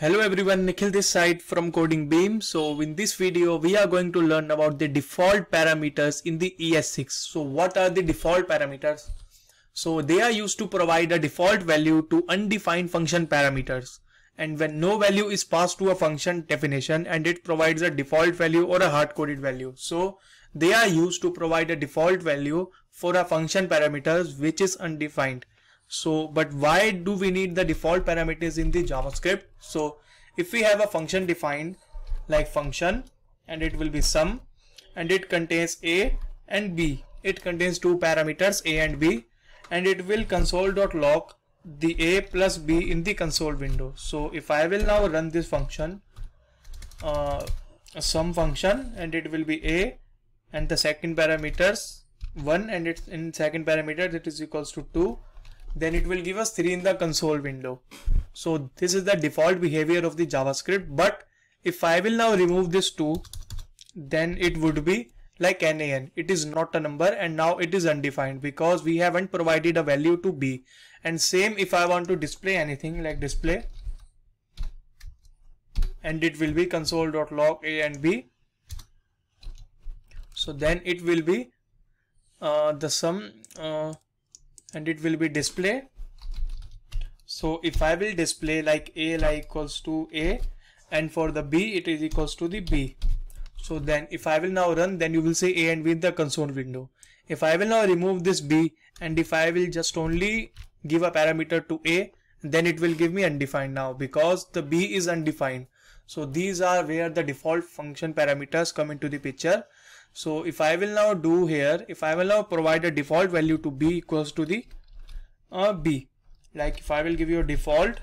Hello everyone, Nikhil this side from Coding Beam. So in this video we are going to learn about the default parameters in the ES6. So what are the default parameters? So they are used to provide a default value to undefined function parameters. And when no value is passed to a function definition and it provides a default value or a hard-coded value. So they are used to provide a default value for a function parameters which is undefined. So, but why do we need the default parameters in the JavaScript? So, if we have a function defined like function and it will be sum and it contains a and b. It contains two parameters a and b and it will console.log the a plus b in the console window. So, if I will now run this function, a sum function, and it will be a and the second parameters 1 and it's in second parameter that is equals to 2. Then it will give us 3 in the console window. So this is the default behavior of the JavaScript. But if I will now remove this 2, then it would be like NaN. It is not a number and now it is undefined because we haven't provided a value to b. And same if I want to display anything like display, and it will be console.log a and b. So then it will be the sum and it will be display. So if I will display like a like equals to a and for the b it is equals to the b. So then if I will now run, then you will see a and b in the console window. If I will now remove this b and if I will just only give a parameter to a, then it will give me undefined now because the b is undefined. So these are where the default function parameters come into the picture. So if I will now do here, if I will now provide a default value to b equals to the b, like if I will give you a default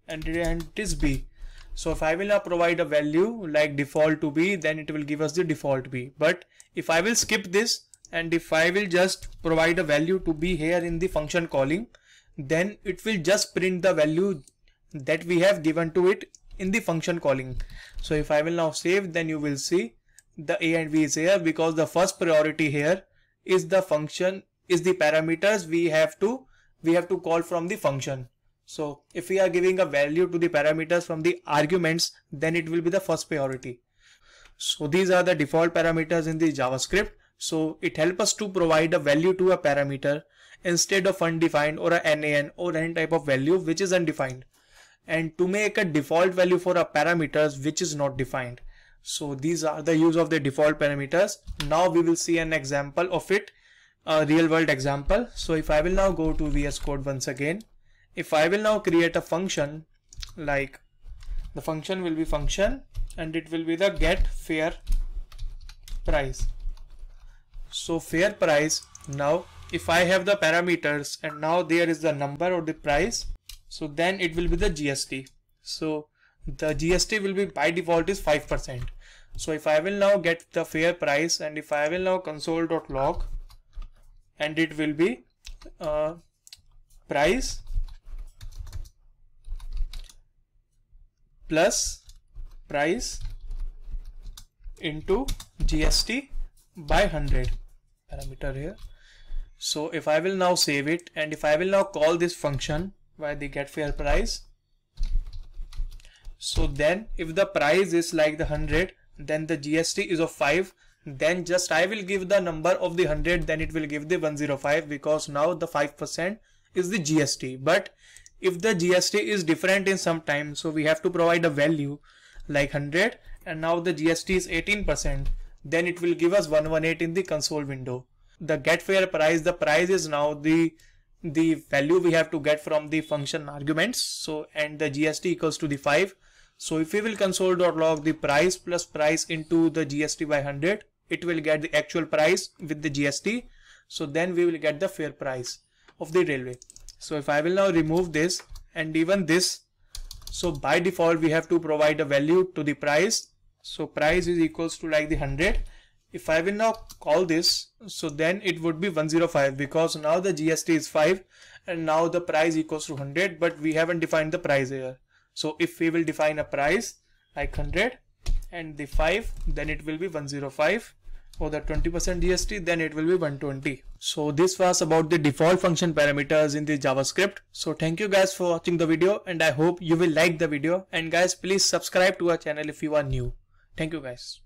and it is b. So if I will now provide a value like default to b, then it will give us the default b. But if I will skip this and if I will just provide a value to b here in the function calling, then it will just print the value that we have given to it in the function calling. So if I will now save, then you will see the a and b is here because the first priority here is the function, is the parameters we have to call from the function. So if we are giving a value to the parameters from the arguments, then it will be the first priority. So these are the default parameters in the JavaScript. So it helps us to provide a value to a parameter instead of undefined or a NaN or any type of value which is undefined, and to make a default value for a parameters which is not defined. So these are the use of the default parameters. Now we will see an example of it, a real world example. So if I will now go to VS Code once again, if I will now create a function, like the function will be function and it will be the get fair price. So fair price, now if I have the parameters and now there is the number or the price, so then it will be the GST. So the GST will be by default is 5%. So if I will now get the fair price and if I will now console.log and it will be price plus price into GST by 100 parameter here. So if I will now save it and if I will now call this function by the get fair price, so then if the price is like the 100, then the GST is of 5, then just I will give the number of the 100, then it will give the 105 because now the 5% is the GST. But if the GST is different in some time, so we have to provide a value like 100 and now the GST is 18%, then it will give us 118 in the console window. The get fair price, the price is now the value we have to get from the function arguments. So and the GST equals to the 5. So if we will console.log the price plus price into the GST by 100, it will get the actual price with the GST. So then we will get the fair price of the railway. So if I will now remove this and even this, so by default we have to provide a value to the price. So price is equals to like the 100. If I will now call this, so then it would be 105 because now the GST is 5 and now the price equals to 100, but we haven't defined the price here. So if we will define a price like 100 and the 5, then it will be 105, or the 20% GST, then it will be 120. So this was about the default function parameters in the JavaScript. So thank you guys for watching the video, and I hope you will like the video. And guys, please subscribe to our channel if you are new. Thank you guys.